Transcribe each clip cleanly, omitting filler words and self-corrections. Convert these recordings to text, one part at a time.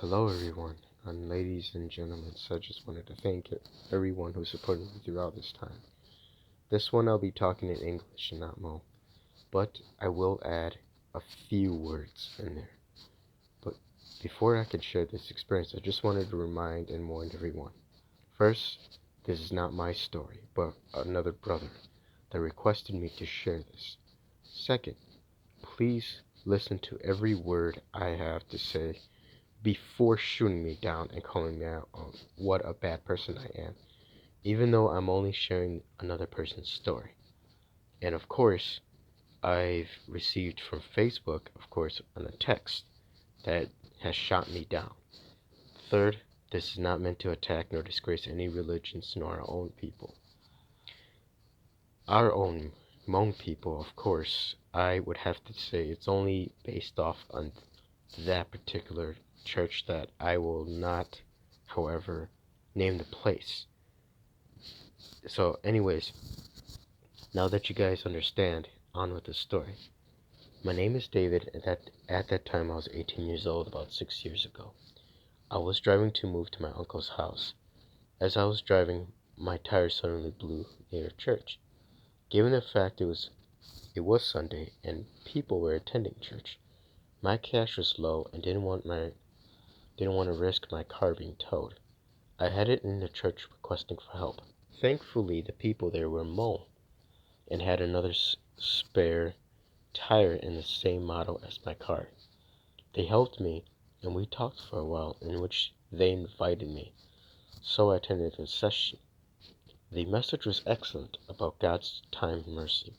Hello, everyone, and ladies and gentlemen. So I just wanted to thank everyone who supported me throughout this time. This one I'll be talking in English and not Mo, but I will add a few words in there. But before I can share this experience, I just wanted to remind and warn everyone. First, this is not my story, but another brother that requested me to share this. Second, please listen to every word I have to say before shooting me down and calling me out on what a bad person I am, even though I'm only sharing another person's story. And of course, I've received from Facebook, of course, on a text that has shot me down. Third, this is not meant to attack nor disgrace any religions nor our own people. Our own Hmong people, of course, I would have to say it's only based off on that particular church that I will not, however, name the place. So, anyways, now that you guys understand, on with the story. My name is David, and at that time I was 18 years old, about 6 years ago. I was driving to move to my uncle's house. As I was driving, my tire suddenly blew near a church. Given the fact it was Sunday and people were attending church, my cash was low and didn't want to risk my car being towed. I headed in the church requesting for help. Thankfully, the people there were Hmong and had another spare tire in the same model as my car. They helped me, and we talked for a while, in which they invited me, so I attended the session. The message was excellent about God's time and mercy.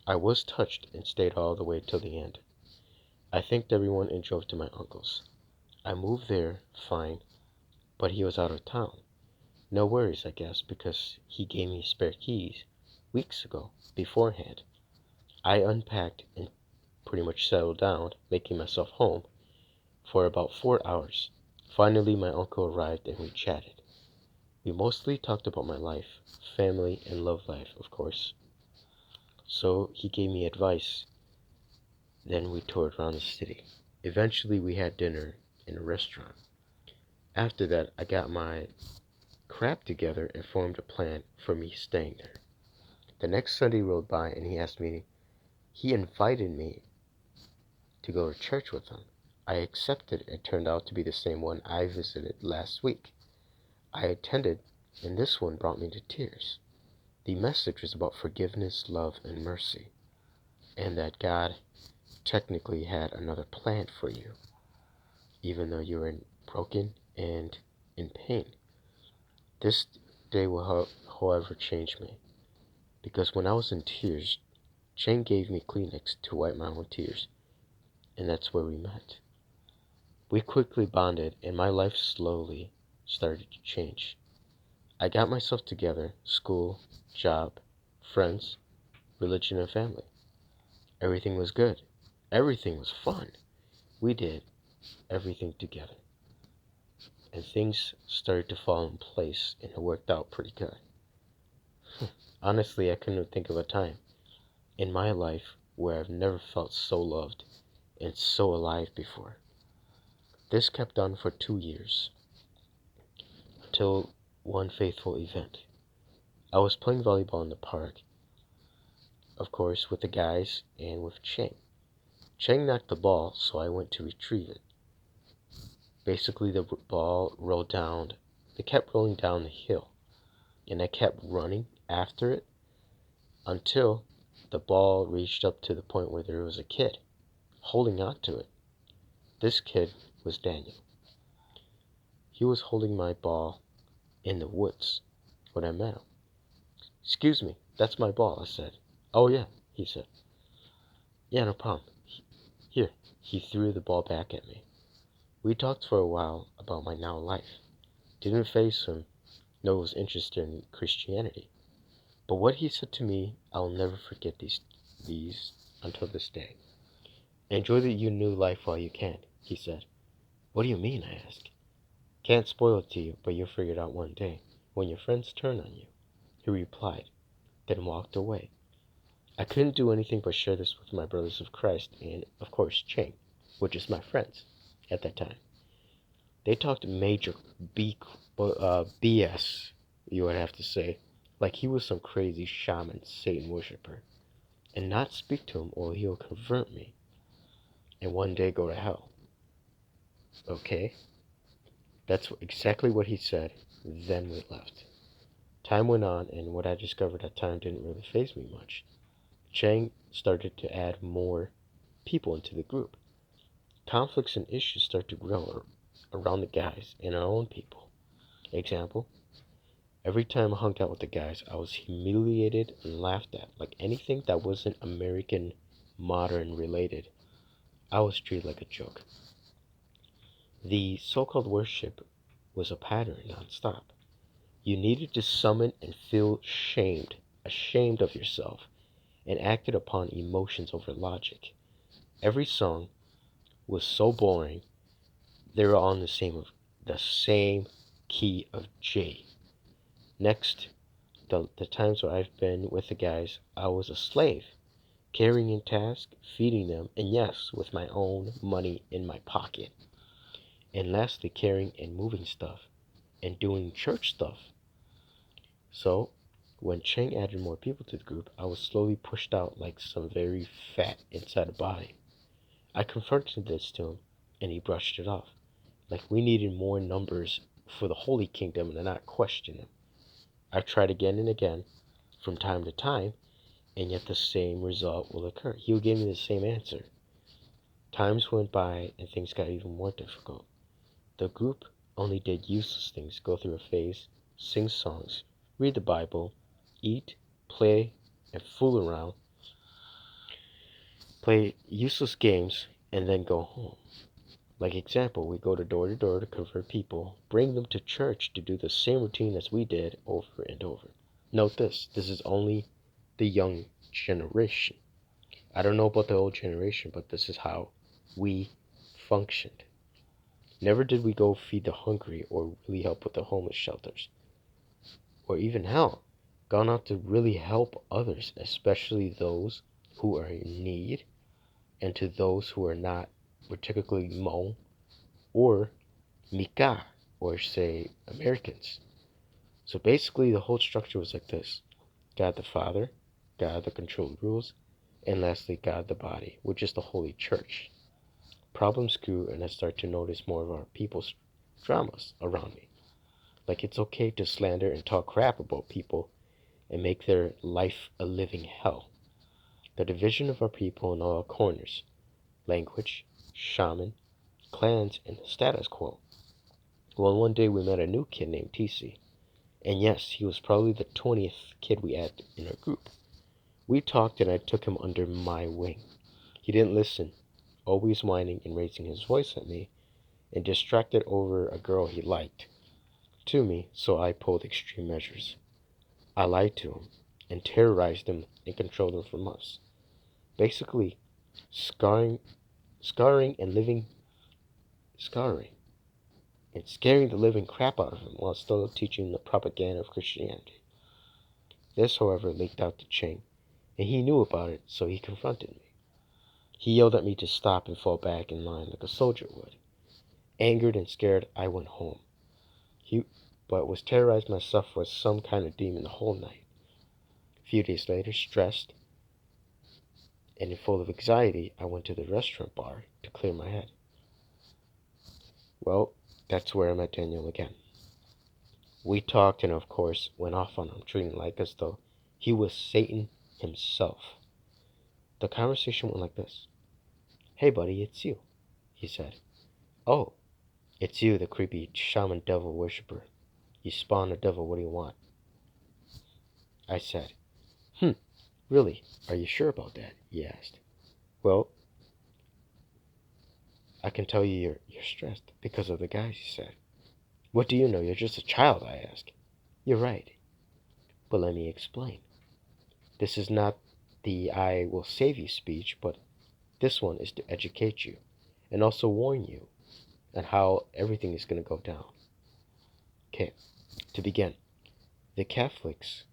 I was touched and stayed all the way till the end. I thanked everyone and drove to my uncle's. I moved there fine, but he was out of town. No worries, I guess, because he gave me spare keys weeks ago, beforehand. I unpacked and pretty much settled down, making myself home, for about 4 hours. Finally, my uncle arrived and we chatted. We mostly talked about my life, family, and love life, of course. So he gave me advice. Then we toured around the city. Eventually, we had dinner in a restaurant. After that, I got my crap together and formed a plan for me staying there. The next Sunday rolled by and he invited me to go to church with him. I accepted. It turned out to be the same one I visited last week. I attended, and this one brought me to tears. The message was about forgiveness, love, and mercy, and that God technically had another plan for you, even though you were broken and in pain. This day will, however, change me, because when I was in tears, Jane gave me Kleenex to wipe my own tears, and that's where we met. We quickly bonded, and my life slowly started to change. I got myself together, school, job, friends, religion, and family. Everything was good. Everything was fun. We did everything together. And things started to fall in place, and it worked out pretty good. Honestly, I couldn't think of a time in my life where I've never felt so loved and so alive before. This kept on for 2 years, until one faithful event. I was playing volleyball in the park, of course, with the guys and with Cheng. Cheng knocked the ball, so I went to retrieve it. Basically, the ball rolled down. It kept rolling down the hill, and I kept running after it until the ball reached up to the point where there was a kid holding on to it. This kid was Daniel. He was holding my ball in the woods when I met him. "Excuse me, that's my ball," I said. "Oh yeah," he said. "Yeah, no problem. Here." He threw the ball back at me. We talked for a while about my now life. Didn't faze him, nor was interested in Christianity. But what he said to me, I'll never forget these until this day. "Enjoy your new life while you can," he said. "What do you mean?" I asked. "Can't spoil it to you, but you'll figure it out one day, when your friends turn on you," he replied, then walked away. I couldn't do anything but share this with my brothers of Christ and, of course, Cheng, which is my friends at that time. They talked major BS, you would have to say, like he was some crazy shaman Satan worshiper, and not speak to him or he'll convert me and one day go to hell. Okay? That's exactly what he said. Then we left. Time went on, and what I discovered at time didn't really faze me much. Chang started to add more people into the group. Conflicts and issues started to grow around the guys and our own people. Example, every time I hung out with the guys, I was humiliated and laughed at. Like anything that wasn't American modern related, I was treated like a joke. The so-called worship was a pattern nonstop. You needed to summon and feel ashamed of yourself, and acted upon emotions over logic. Every song was so boring, they were all in the same key of G. Next, the times where I've been with the guys, I was a slave, carrying in tasks, feeding them, and yes, with my own money in my pocket. And lastly, carrying and moving stuff and doing church stuff. So, when Cheng added more people to the group, I was slowly pushed out like some very fat inside a body. I confronted this to him, and he brushed it off. Like we needed more numbers for the Holy Kingdom and not question him. I've tried again and again, from time to time, and yet the same result will occur. He'll give me the same answer. Times went by, and things got even more difficult. The group only did useless things, go through a phase, sing songs, read the Bible, eat, play, and fool around, play useless games, and then go home. Like example, we go to door to convert people, bring them to church to do the same routine as we did over and over. Note this is only the young generation. I don't know about the old generation, but this is how we functioned. Never did we go feed the hungry or really help with the homeless shelters. Or even hell, gone out to really help others, especially those who are in need, and to those who are not, particularly Hmong or Mika, or say Americans. So basically, the whole structure was like this: God the Father, God the controlled rules, and lastly, God the body, which is the Holy Church. Problems grew, and I started to notice more of our people's dramas around me. Like it's okay to slander and talk crap about people and make their life a living hell. The division of our people in all corners: language, shaman, clans, and the status quo. Well, one day we met a new kid named TC. And yes, he was probably the 20th kid we had in our group. We talked and I took him under my wing. He didn't listen, always whining and raising his voice at me, and distracted over a girl he liked to me, so I pulled extreme measures. I lied to him and terrorized him and controlled him from us. Basically, scarring, scarring and living, scarring and scaring the living crap out of him while still teaching the propaganda of Christianity. This, however, leaked out to Cheng, and he knew about it, so he confronted me. He yelled at me to stop and fall back in line like a soldier would. Angered and scared, I went home. He, but was terrorized myself with some kind of demon the whole night. A few days later, stressed and full of anxiety, I went to the restaurant bar to clear my head. Well, that's where I met Daniel again. We talked and, of course, went off on him, treating him like as though he was Satan himself. The conversation went like this. "Hey, buddy, it's you," he said. "Oh, it's you, the creepy shaman devil worshiper. You spawned a devil, what do you want?" I said. Really? Are you sure about that?" he asked. "Well, I can tell you you're stressed because of the guys," he said. "What do you know? You're just a child," I asked. "You're right. But let me explain. This is not the I will save you speech, but this one is to educate you and also warn you on how everything is going to go down." Okay, to begin, the Catholics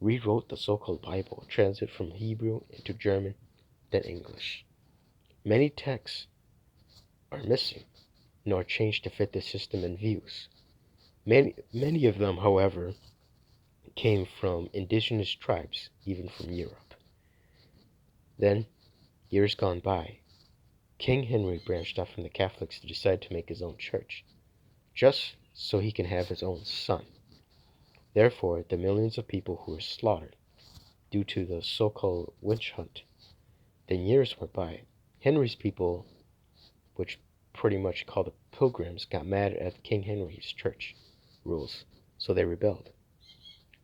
rewrote the so-called Bible, translated from Hebrew into German, then English. Many texts are missing. nor change to fit the system and views. Many of them, however, came from indigenous tribes, even from Europe. Then, years gone by, King Henry branched off from the Catholics to decide to make his own church, just so he can have his own son. Therefore, the millions of people who were slaughtered due to the so-called witch hunt. Then years went by. Henry's people, which pretty much called the Pilgrims, got mad at King Henry's church rules, so they rebelled.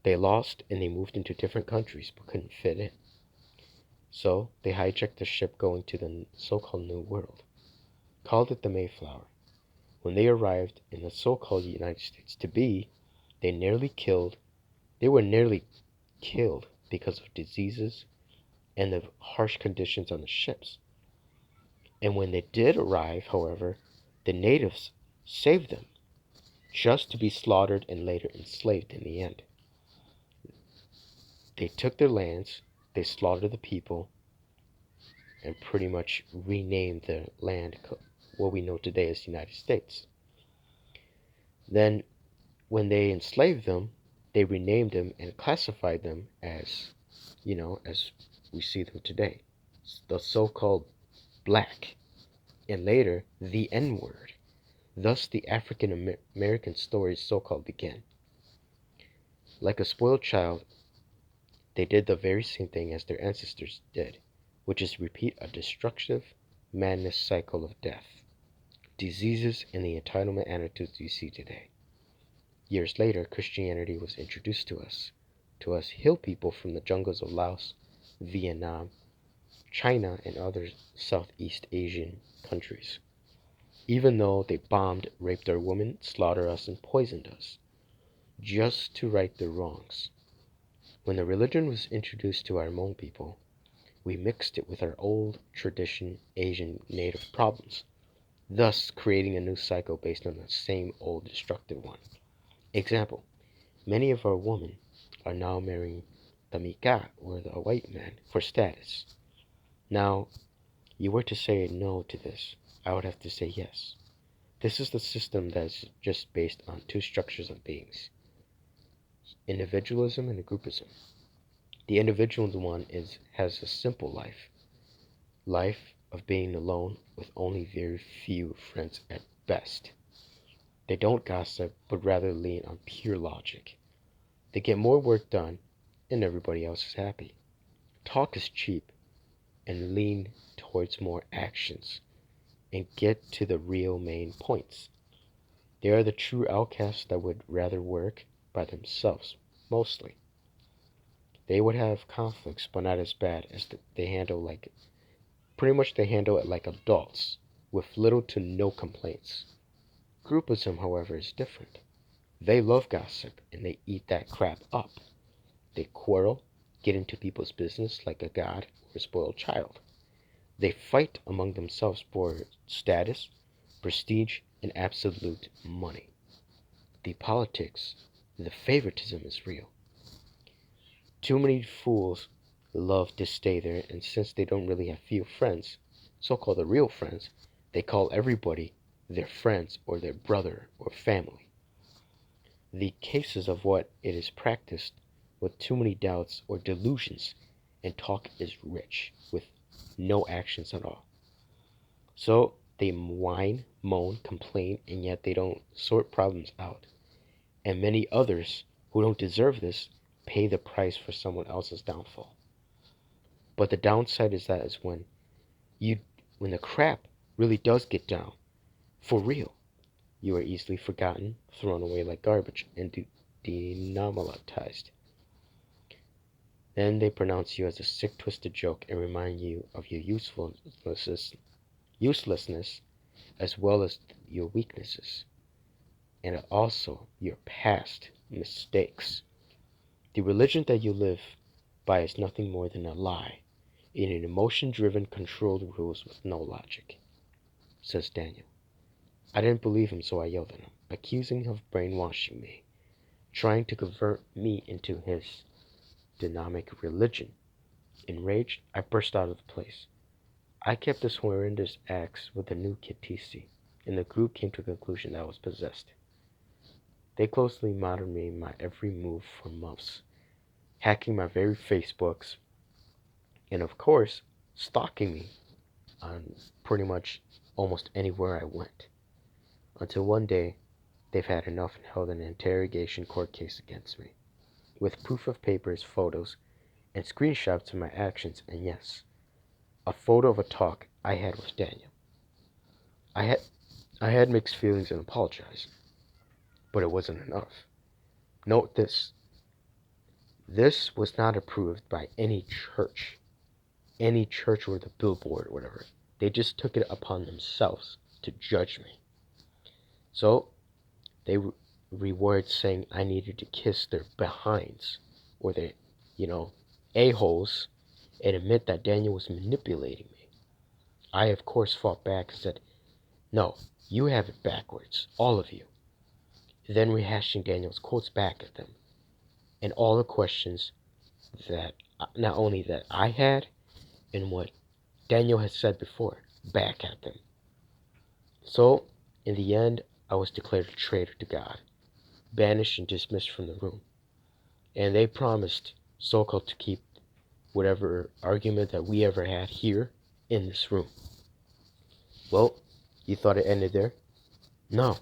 They lost and they moved into different countries but couldn't fit in. So they hijacked the ship going to the so-called New World, called it the Mayflower. When they arrived in the so-called United States they were nearly killed because of diseases and the harsh conditions on the ships. And when they did arrive, however, the natives saved them, just to be slaughtered and later enslaved in the end. They took their lands, they slaughtered the people, and pretty much renamed the land what we know today as the United States. Then, when they enslaved them, they renamed them and classified them as, as we see them today, the so-called black, and later the N-word. Thus, the African American story so-called began. Like a spoiled child, they did the very same thing as their ancestors did, which is repeat a destructive madness cycle of death, diseases, and the entitlement attitudes you see today. Years later, Christianity was introduced to us hill people from the jungles of Laos, Vietnam, China, and other Southeast Asian countries. Even though they bombed, raped our women, slaughtered us, and poisoned us, just to right their wrongs. When the religion was introduced to our Hmong people, we mixed it with our old tradition Asian native problems, thus creating a new cycle based on the same old destructive one. Example, many of our women are now marrying the Mika, or the white man, for status. Now, you were to say no to this, I would have to say yes. This is the system that is just based on two structures of beings, individualism and groupism. The individual one has a simple life of being alone with only very few friends at best. They don't gossip, but rather lean on pure logic. They get more work done, and everybody else is happy. Talk is cheap, and lean towards more actions, and get to the real main points. They are the true outcasts that would rather work by themselves, mostly. They would have conflicts, but not as bad as they handle they handle it like adults, with little to no complaints. Groupism, however, is different. They love gossip, and they eat that crap up. They quarrel, get into people's business like a god or a spoiled child. They fight among themselves for status, prestige, and absolute money. The politics, the favoritism is real. Too many fools love to stay there, and since they don't really have few friends, so-called the real friends, they call everybody their friends or their brother or family. The cases of what it is practiced with too many doubts or delusions, and talk is rich with no actions at all. So they whine, moan, complain, and yet they don't sort problems out. And many others who don't deserve this pay the price for someone else's downfall. But the downside is that is when the crap really does get down, for real, you are easily forgotten, thrown away like garbage, and denominalized. Then they pronounce you as a sick, twisted joke and remind you of your uselessness as well as your weaknesses, and also your past mistakes. The religion that you live by is nothing more than a lie, in an emotion-driven, controlled rules with no logic, says Daniel. I didn't believe him, so I yelled at him, accusing him of brainwashing me, trying to convert me into his demonic religion. Enraged, I burst out of the place. I kept this horrendous axe with the new Kitisi, and the group came to the conclusion that I was possessed. They closely monitored me my every move for months, hacking my very Facebooks, and of course, stalking me on pretty much almost anywhere I went. Until one day, they've had enough and held an interrogation court case against me, with proof of papers, photos, and screenshots of my actions, and yes, a photo of a talk I had with Daniel. I had mixed feelings and apologized, but it wasn't enough. Note this. This was not approved by any church or the billboard or whatever. They just took it upon themselves to judge me. So they rewarded saying I needed to kiss their behinds, or their, a-holes, and admit that Daniel was manipulating me. I, of course, fought back and said, no, you have it backwards, all of you. Then rehashing Daniel's quotes back at them, and all the questions that not only that I had, and what Daniel had said before, back at them. So, in the end, I was declared a traitor to God, banished and dismissed from the room. And they promised so-called to keep whatever argument that we ever had here in this room. Well, you thought it ended there? No.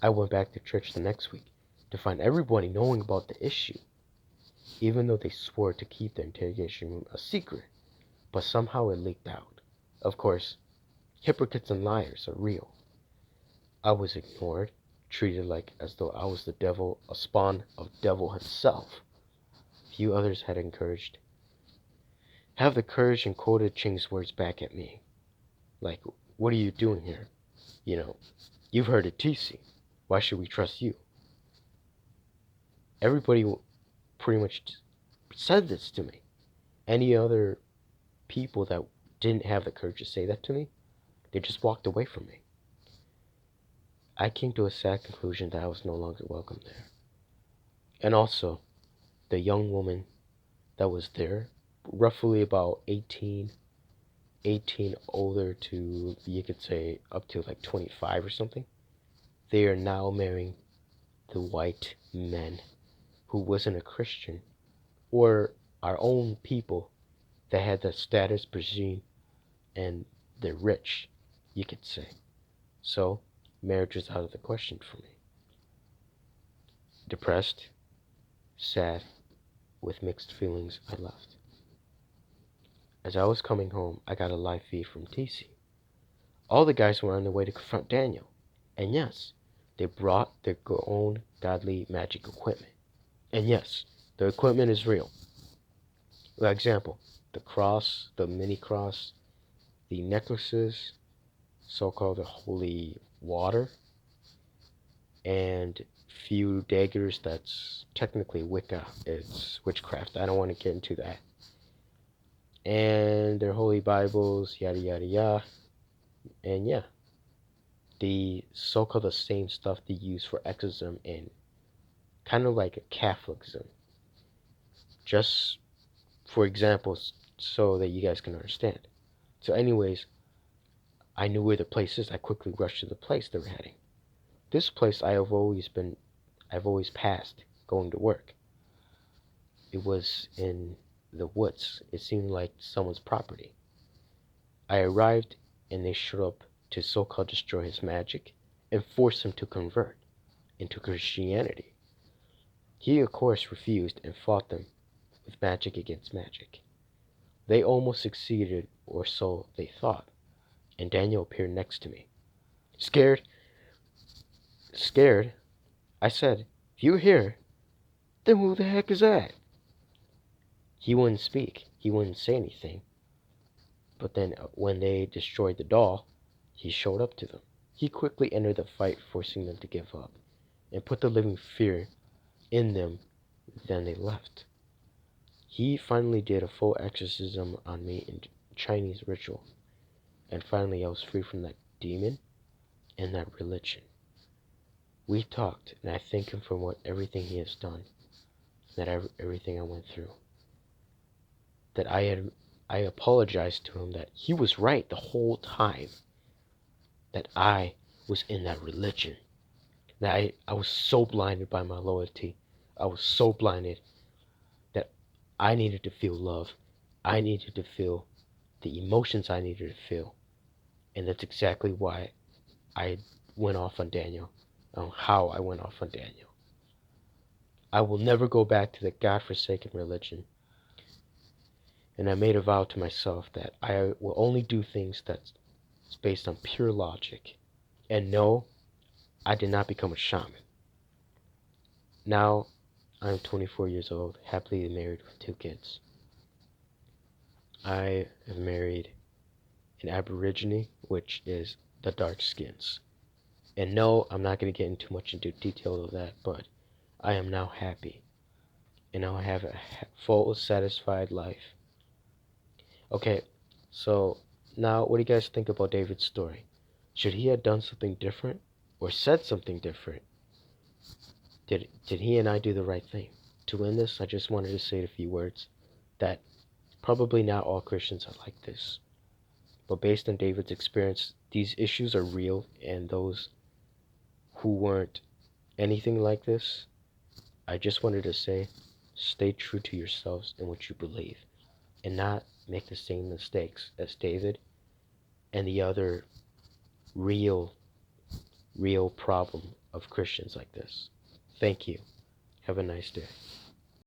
I went back to church the next week to find everybody knowing about the issue, even though they swore to keep the interrogation room a secret, but somehow it leaked out. Of course, hypocrites and liars are real. I was ignored, treated like as though I was the devil, a spawn of devil himself. Few others had have the courage and quoted Ching's words back at me. Like, what are you doing here? You've heard of TC. Why should we trust you? Everybody pretty much said this to me. Any other people that didn't have the courage to say that to me, they just walked away from me. I came to a sad conclusion that I was no longer welcome there. And also, the young woman that was there, roughly about 18 older to, you could say, up to like 25 or something, they are now marrying the white men who wasn't a Christian, or our own people that had the status regime, and they're rich, you could say. So, marriage is out of the question for me. Depressed, sad, with mixed feelings, I left. As I was coming home, I got a live feed from TC. All the guys were on their way to confront Daniel. And yes, they brought their own godly magic equipment. And yes, the equipment is real. For example, the cross, the mini cross, the necklaces, so-called the holy water, and few daggers that's technically Wicca. It's witchcraft. I don't want to get into that. And their holy Bibles, yada yada yada. And yeah, the so-called the same stuff they use for exorcism and kind of like a Catholicism. Just for examples, so that you guys can understand. So anyways, I knew where the place is. I quickly rushed to the place they were heading. This place I've always passed going to work. It was in the woods. It seemed like someone's property. I arrived and they showed up to so-called destroy his magic and force him to convert into Christianity. He of course refused and fought them with magic against magic. They almost succeeded, or so they thought, and Daniel appeared next to me. Scared, I said, if you're here, then who the heck is that? He wouldn't speak. He wouldn't say anything. But then when they destroyed the doll, he showed up to them. He quickly entered the fight, forcing them to give up, and put the living fear in them. Then they left. He finally did a full exorcism on me in Chinese ritual. And finally I was free from that demon and that religion. We talked, and I thank him for everything he has done, that everything I went through. That I apologized to him that he was right the whole time. That I was in that religion. That I was so blinded by my loyalty. I was so blinded that I needed to feel love. I needed to feel the emotions I needed to feel. And that's exactly why I went off on Daniel, on how I went off on Daniel. I will never go back to the God-forsaken religion. And I made a vow to myself that I will only do things that's based on pure logic. And no, I did not become a shaman. Now, I'm 24 years old, happily married with 2 kids. I have married an Aborigine, which is the dark skins. And no, I'm not going to get into much into detail of that, but I am now happy. And now I have a full, satisfied life. Okay, so now what do you guys think about David's story? Should he have done something different or said something different? Did he and I do the right thing? To win this, I just wanted to say a few words that probably not all Christians are like this. But based on David's experience, these issues are real, and those who weren't anything like this, I just wanted to say, stay true to yourselves and what you believe, and not make the same mistakes as David and the other real problem of Christians like this. Thank you. Have a nice day.